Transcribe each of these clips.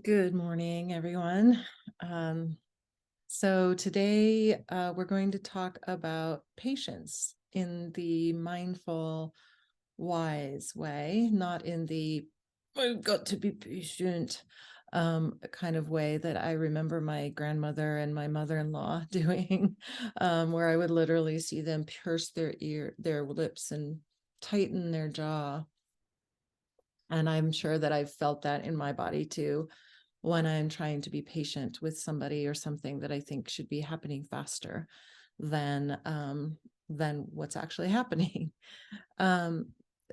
Good morning, everyone. So today we're going to talk about patience in the mindful, wise way, not in the I've got to be patient kind of way that I remember my grandmother and my mother-in-law doing, where I would literally see them pierce their lips and tighten their jaw. And I'm sure that I've felt that in my body too when I'm trying to be patient with somebody or something that I think should be happening faster than what's actually happening. Um,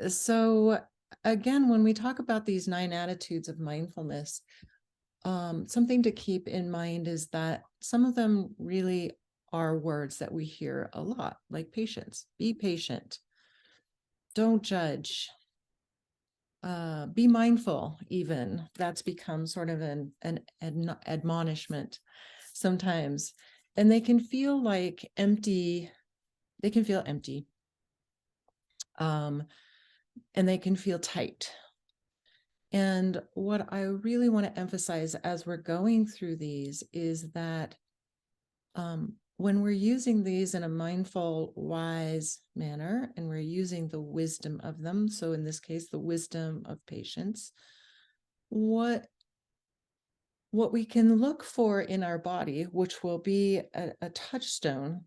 so again, when we talk about these 9 attitudes of mindfulness, something to keep in mind is that some of them really are words that we hear a lot, like patience. Be patient. Don't judge. Be mindful, even that's become sort of an admonishment sometimes, and they can feel like empty. They can feel empty, and they can feel tight. And what I really want to emphasize as we're going through these is that when we're using these in a mindful, wise manner, and we're using the wisdom of them, so in this case, the wisdom of patience, what we can look for in our body, which will be a touchstone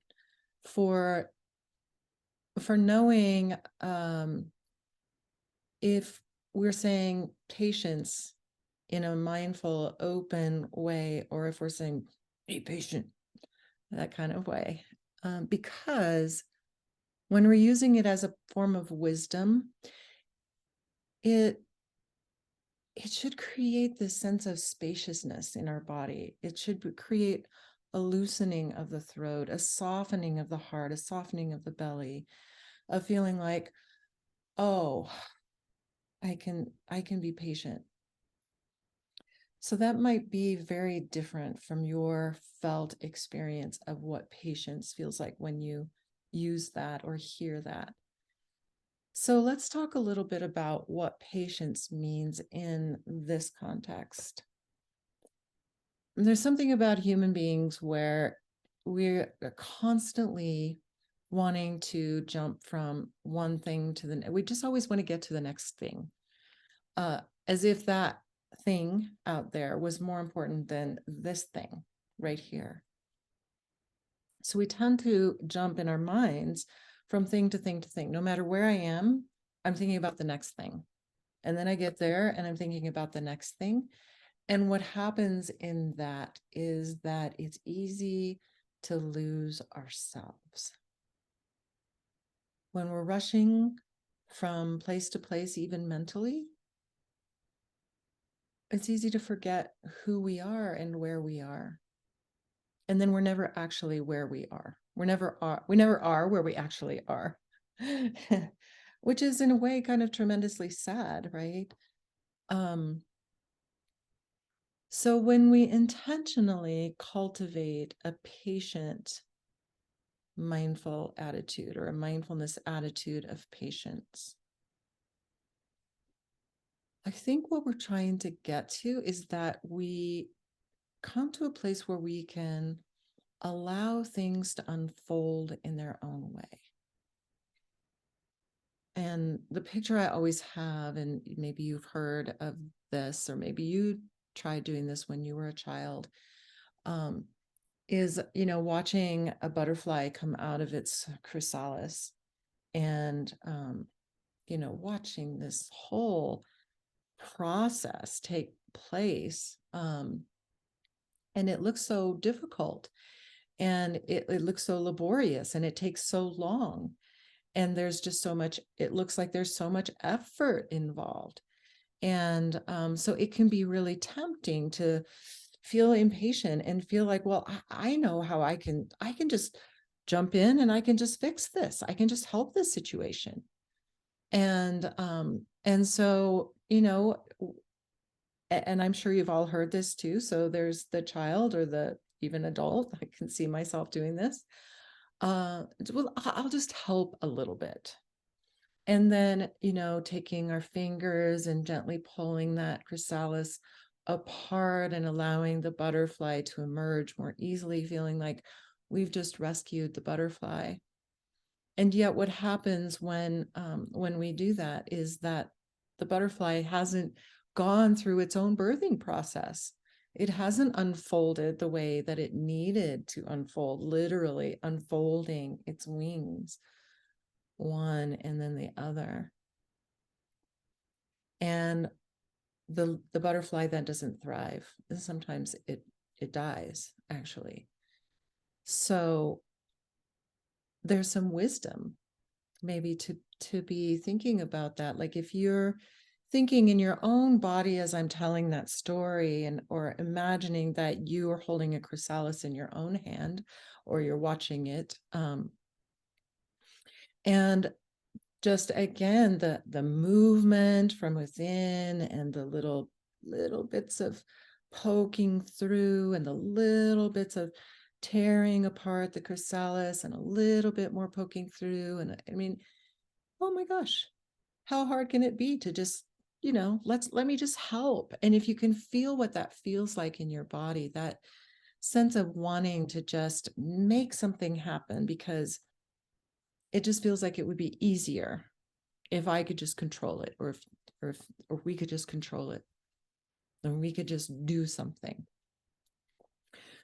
for knowing if we're saying patience in a mindful, open way, or if we're saying be patient, that kind of way. Because when we're using it as a form of wisdom, it should create this sense of spaciousness in our body. It should create a loosening of the throat, a softening of the heart, a softening of the belly, a feeling like, oh, I can be patient. So that might be very different from your felt experience of what patience feels like when you use that or hear that. So let's talk a little bit about what patience means in this context. There's something about human beings where we're constantly wanting to jump from one thing to the we just always want to get to the next thing, as if that thing out there was more important than this thing right here. So we tend to jump in our minds from thing to thing to thing. No matter where I am, I'm thinking about the next thing. And then I get there and I'm thinking about the next thing. And what happens in that is that it's easy to lose ourselves. When we're rushing from place to place, even mentally, it's easy to forget who we are and where we are. And then we're never actually where we are. We never are where we actually are. Which is in a way kind of tremendously sad, right? So when we intentionally cultivate a patient, mindful attitude or a mindfulness attitude of patience, I think what we're trying to get to is that we come to a place where we can allow things to unfold in their own way. And the picture I always have, and maybe you've heard of this, or maybe you tried doing this when you were a child, is, watching a butterfly come out of its chrysalis and, watching this whole process take place. And it looks so difficult and it looks so laborious and it takes so long. And there's just so much, it looks like there's so much effort involved. And so it can be really tempting to feel impatient and feel like, well, I know how I can just jump in and I can just fix this. I can just help this situation. And so, and I'm sure you've all heard this too. So there's the child or the even adult. I can see myself doing this. Well, I'll just help a little bit. And then, taking our fingers and gently pulling that chrysalis apart and allowing the butterfly to emerge more easily, feeling like we've just rescued the butterfly. And yet what happens when we do that is that the butterfly hasn't gone through its own birthing process. It hasn't unfolded the way that it needed to unfold, literally unfolding its wings, one and then the other. And the butterfly then doesn't thrive. And sometimes it dies, actually. So there's some wisdom maybe to be thinking about that. Like if you're thinking in your own body as I'm telling that story, and or imagining that you are holding a chrysalis in your own hand, or you're watching it, and just again the movement from within, and the little bits of poking through, and the little bits of tearing apart the chrysalis, and a little bit more poking through. And I mean, oh my gosh, how hard can it be to just, let me just help. And if you can feel what that feels like in your body, that sense of wanting to just make something happen, because it just feels like it would be easier if I could just control it, or or we could just control it, or we could just do something.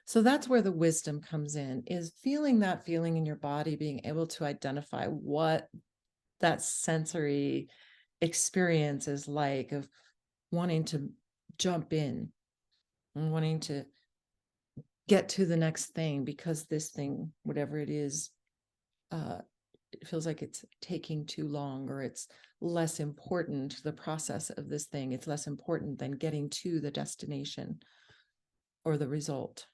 So that's where the wisdom comes in, is feeling that feeling in your body, being able to identify what that sensory experience is like, of wanting to jump in and wanting to get to the next thing, because this thing, whatever it is, it feels like it's taking too long, or it's less important, the process of this thing, it's less important than getting to the destination or the result.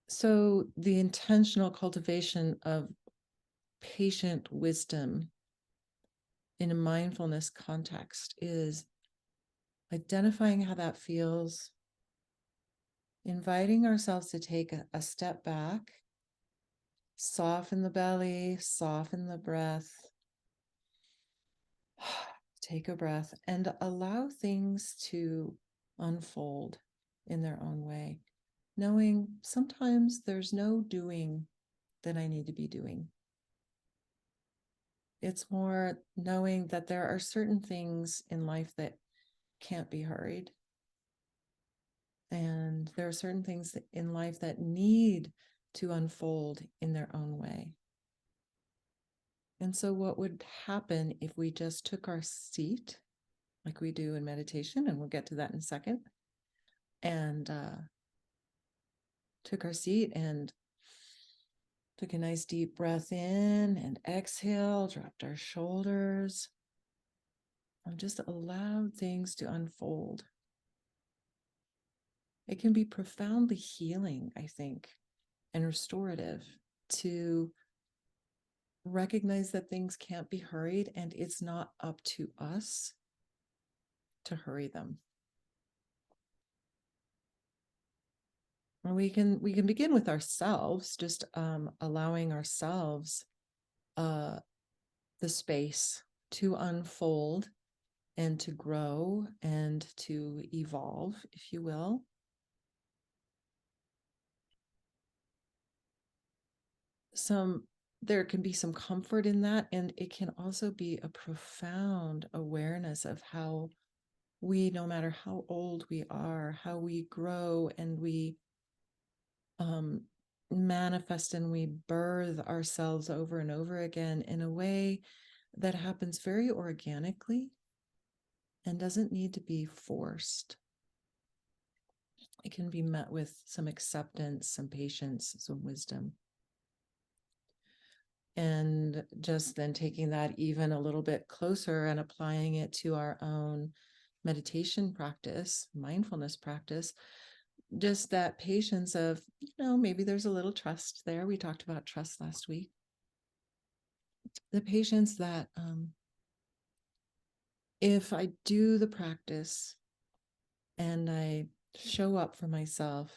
So the intentional cultivation of patient wisdom in a mindfulness context is identifying how that feels, inviting ourselves to take a step back, soften the belly, soften the breath, take a breath, and allow things to unfold in their own way, knowing sometimes there's no doing that I need to be doing. It's more knowing that there are certain things in life that can't be hurried. And there are certain things in life that need to unfold in their own way. And so what would happen if we just took our seat, like we do in meditation, and we'll get to that in a second, and took our seat and took a nice deep breath in and exhale, dropped our shoulders, and just allowed things to unfold. It can be profoundly healing, I think, and restorative to recognize that things can't be hurried, and it's not up to us to hurry them. And we can begin with ourselves, just allowing ourselves the space to unfold and to grow and to evolve, if you will. There can be some comfort in that, and it can also be a profound awareness of how we, no matter how old we are, how we grow and we manifest and we birth ourselves over and over again in a way that happens very organically and doesn't need to be forced. It can be met with some acceptance, some patience, some wisdom. And just then taking that even a little bit closer and applying it to our own meditation practice, mindfulness practice, just that patience of, maybe there's a little trust there. We talked about trust last week. The patience that if I do the practice and I show up for myself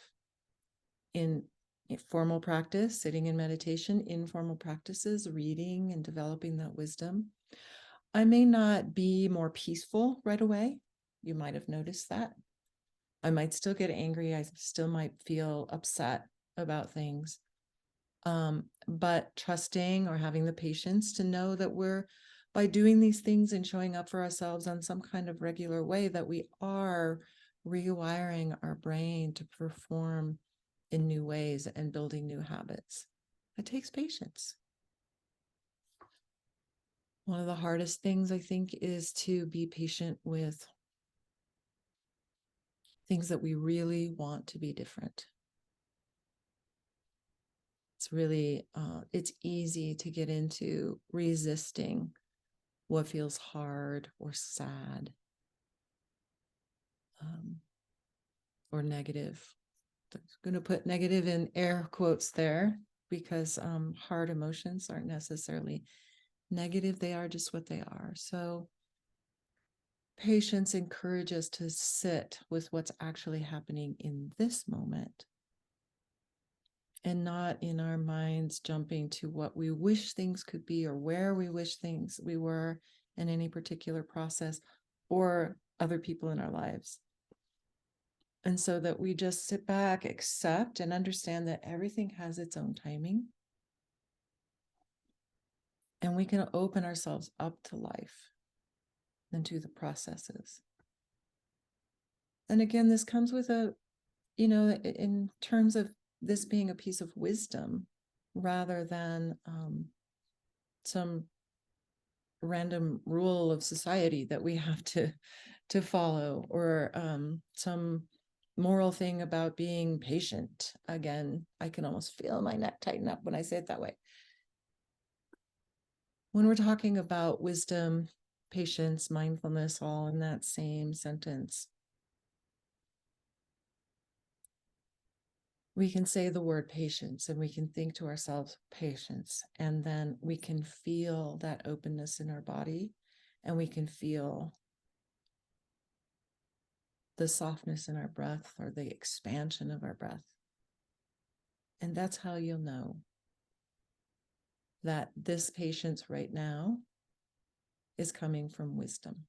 in formal practice, sitting in meditation, informal practices, reading and developing that wisdom, I may not be more peaceful right away. You might have noticed that. I might still get angry. I still might feel upset about things. But trusting or having the patience to know that by doing these things and showing up for ourselves on some kind of regular way, that we are rewiring our brain to perform in new ways and building new habits. It takes patience. One of the hardest things, I think, is to be patient with things that we really want to be different. It's easy to get into resisting what feels hard or sad, or negative. I'm going to put negative in air quotes there, because hard emotions aren't necessarily negative. They are just what they are. So patience encourages us to sit with what's actually happening in this moment, and not in our minds jumping to what we wish things could be or where we wish things we were in any particular process or other people in our lives. And so that we just sit back, accept, and understand that everything has its own timing. And we can open ourselves up to life and to the processes. And again, this comes with in terms of this being a piece of wisdom rather than some random rule of society that we have to follow, or some moral thing about being patient. Again, I can almost feel my neck tighten up when I say it that way. When we're talking about wisdom, patience, mindfulness, all in that same sentence, we can say the word patience and we can think to ourselves, patience, and then we can feel that openness in our body, and we can feel the softness in our breath or the expansion of our breath. And that's how you'll know that this patience right now is coming from wisdom.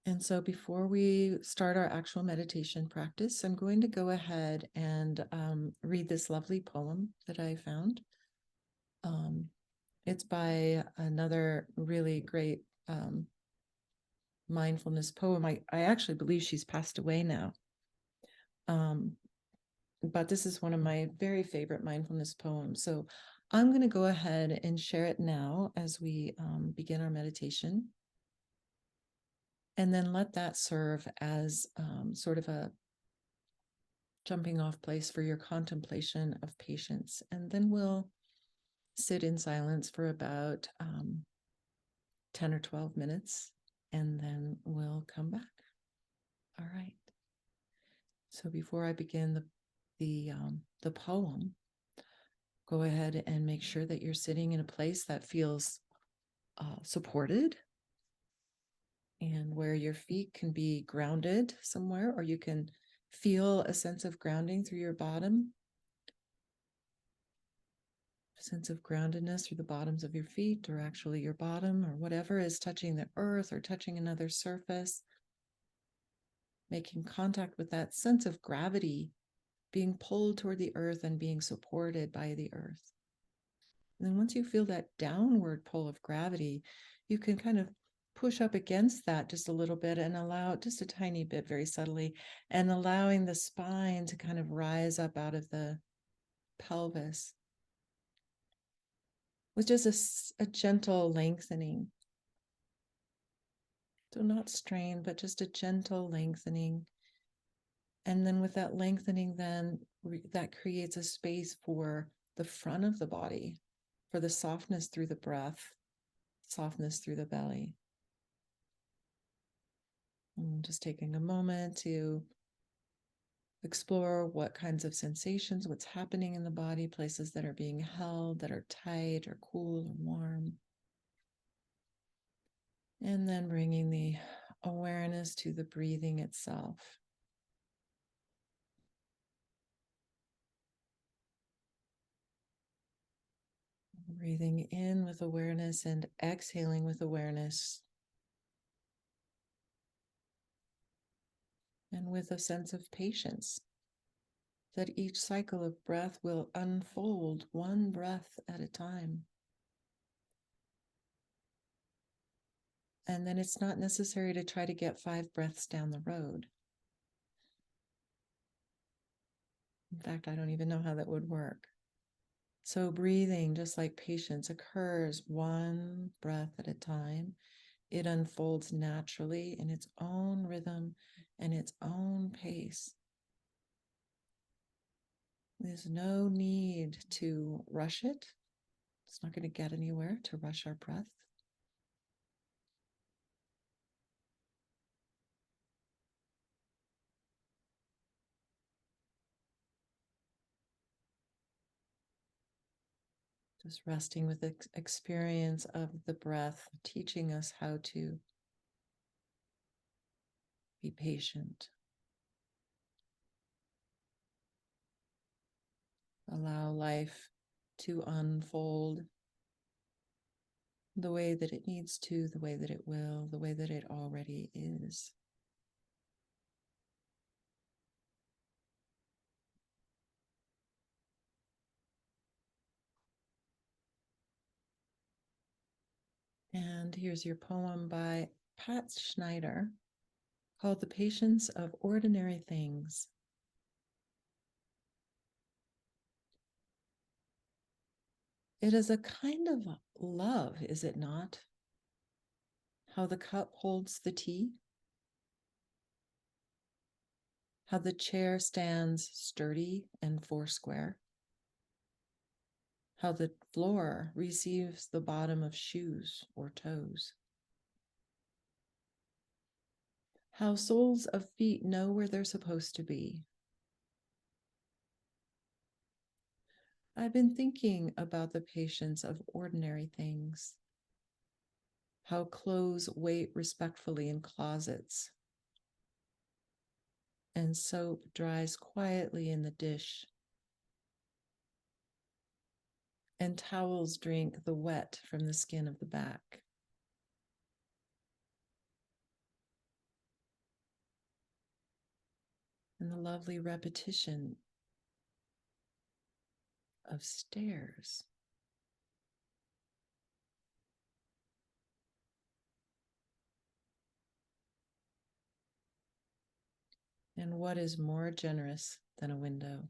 And so before we start our actual meditation practice, I'm going to go ahead and read this lovely poem that I found. It's by another really great mindfulness poem. I actually believe she's passed away now. But this is one of my very favorite mindfulness poems. So I'm going to go ahead and share it now as we begin our meditation. And then let that serve as sort of a jumping off place for your contemplation of patience. And then we'll sit in silence for about 10 or 12 minutes, and then we'll come back. All right. So before I begin the poem, go ahead and make sure that you're sitting in a place that feels supported, and where your feet can be grounded somewhere, or you can feel a sense of grounding through your bottom, a sense of groundedness through the bottoms of your feet, or actually your bottom, or whatever is touching the earth or touching another surface, making contact with that sense of gravity, being pulled toward the earth and being supported by the earth. And then once you feel that downward pull of gravity, you can kind of push up against that just a little bit and allow just a tiny bit, very subtly, and allowing the spine to kind of rise up out of the pelvis with just a gentle lengthening. So not strain, but just a gentle lengthening. And then with that lengthening, then that creates a space for the front of the body, for the softness through the breath, softness through the belly. And just taking a moment to explore what kinds of sensations, what's happening in the body, places that are being held, that are tight or cool or warm. And then bringing the awareness to the breathing itself. Breathing in with awareness and exhaling with awareness. And with a sense of patience that each cycle of breath will unfold one breath at a time. And then it's not necessary to try to get 5 breaths down the road. In fact, I don't even know how that would work. So breathing, just like patience, occurs one breath at a time. It unfolds naturally in its own rhythm and its own pace. There's no need to rush it. It's not going to get anywhere to rush our breath. Just resting with the experience of the breath, teaching us how to be patient. Allow life to unfold the way that it needs to, the way that it will, the way that it already is. And here's your poem by Pat Schneider called The Patience of Ordinary Things. It is a kind of love, is it not? How the cup holds the tea, how the chair stands sturdy and foursquare, how the floor receives the bottom of shoes or toes, how soles of feet know where they're supposed to be. I've been thinking about the patience of ordinary things, how clothes wait respectfully in closets, and soap dries quietly in the dish, and towels drink the wet from the skin of the back. And the lovely repetition of stairs. And what is more generous than a window?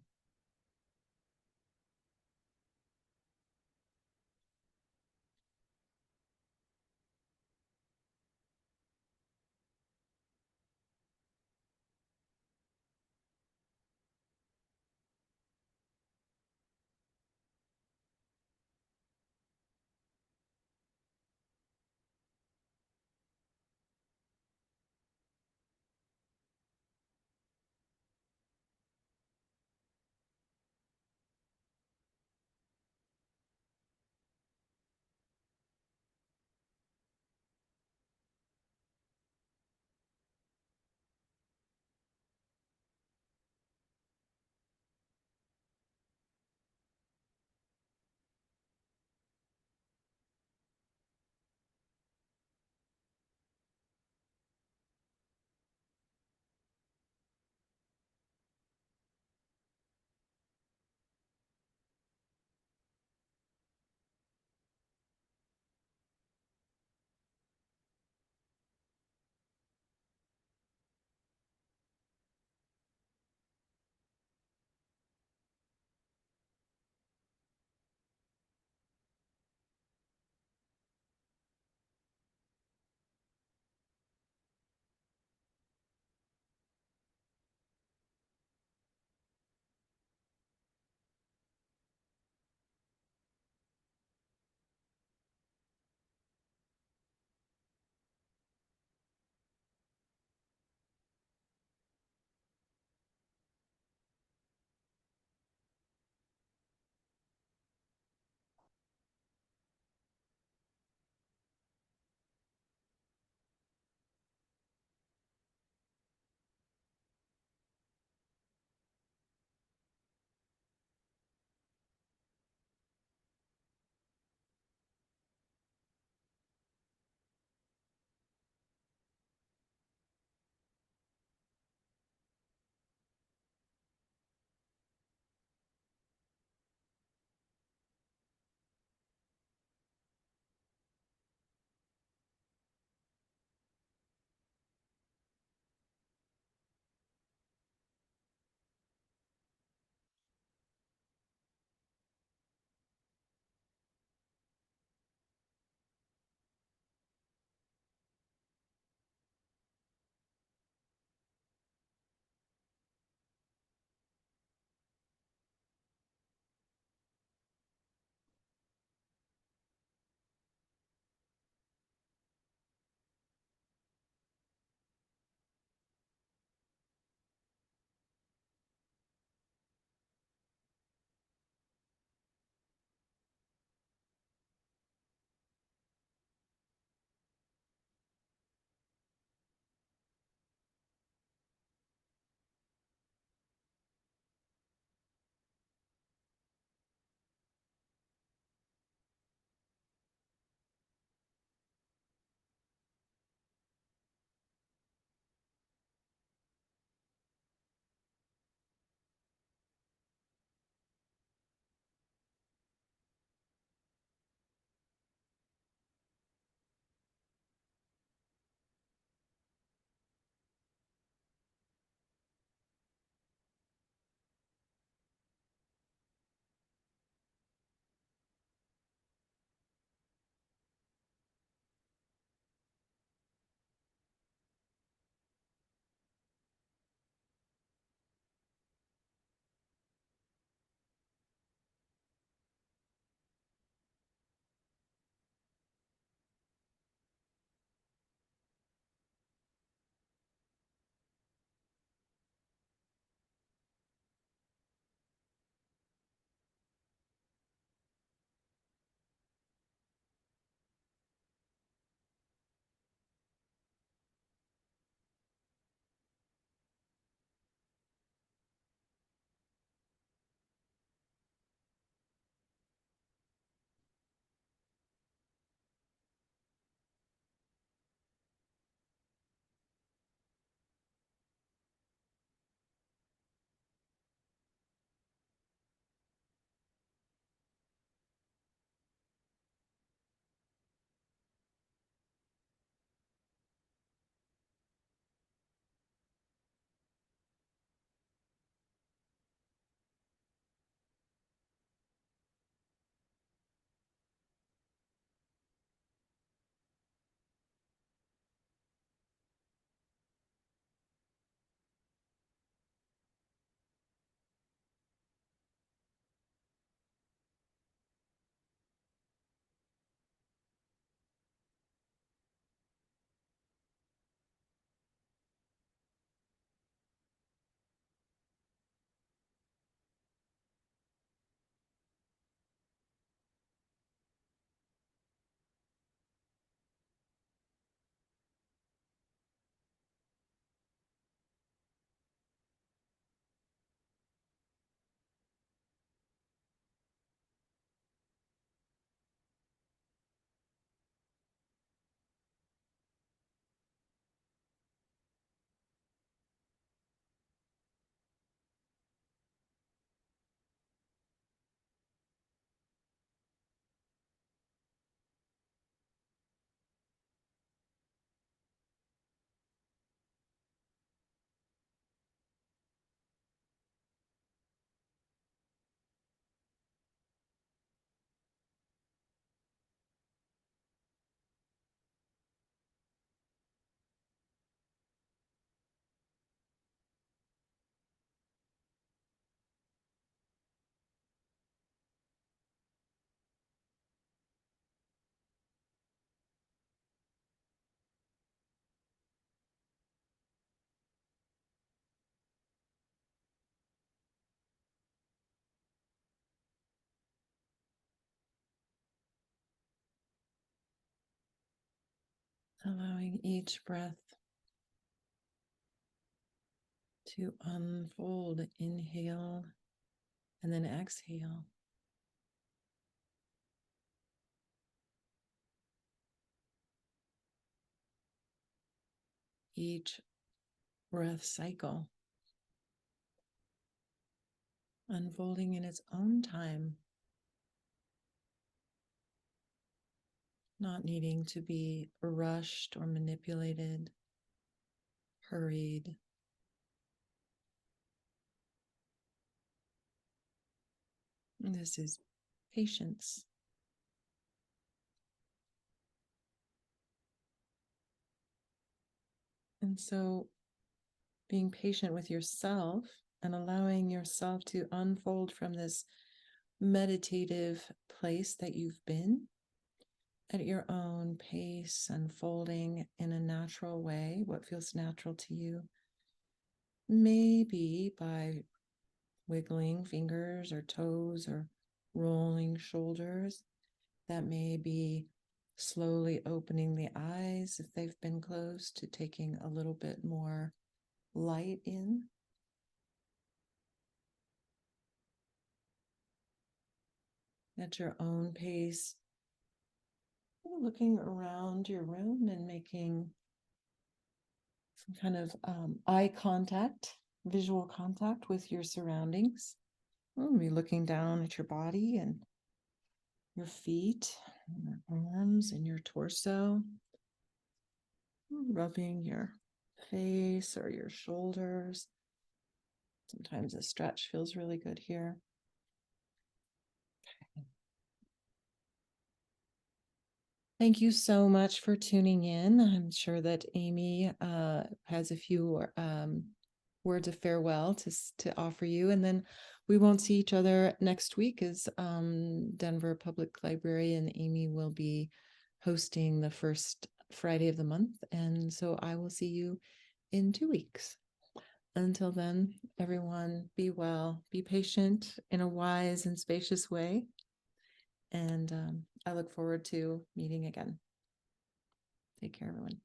Allowing each breath to unfold. Inhale and then exhale. Each breath cycle unfolding in its own time, not needing to be rushed or manipulated, hurried. This is patience. And so being patient with yourself and allowing yourself to unfold from this meditative place that you've been at your own pace, unfolding in a natural way, what feels natural to you. Maybe by wiggling fingers or toes or rolling shoulders. That may be slowly opening the eyes if they've been closed to taking a little bit more light in. At your own pace, looking around your room and making some kind of eye contact, visual contact with your surroundings. Be looking down at your body and your feet, and your arms, and your torso. Rubbing your face or your shoulders. Sometimes a stretch feels really good here. Thank you so much for tuning in. I'm sure that Amy has a few words of farewell to offer you, and then we won't see each other next week as Denver Public Library and Amy will be hosting the first Friday of the month, and so I will see you in 2 weeks. Until then, everyone, be well, be patient in a wise and spacious way. And I look forward to meeting again. Take care, everyone.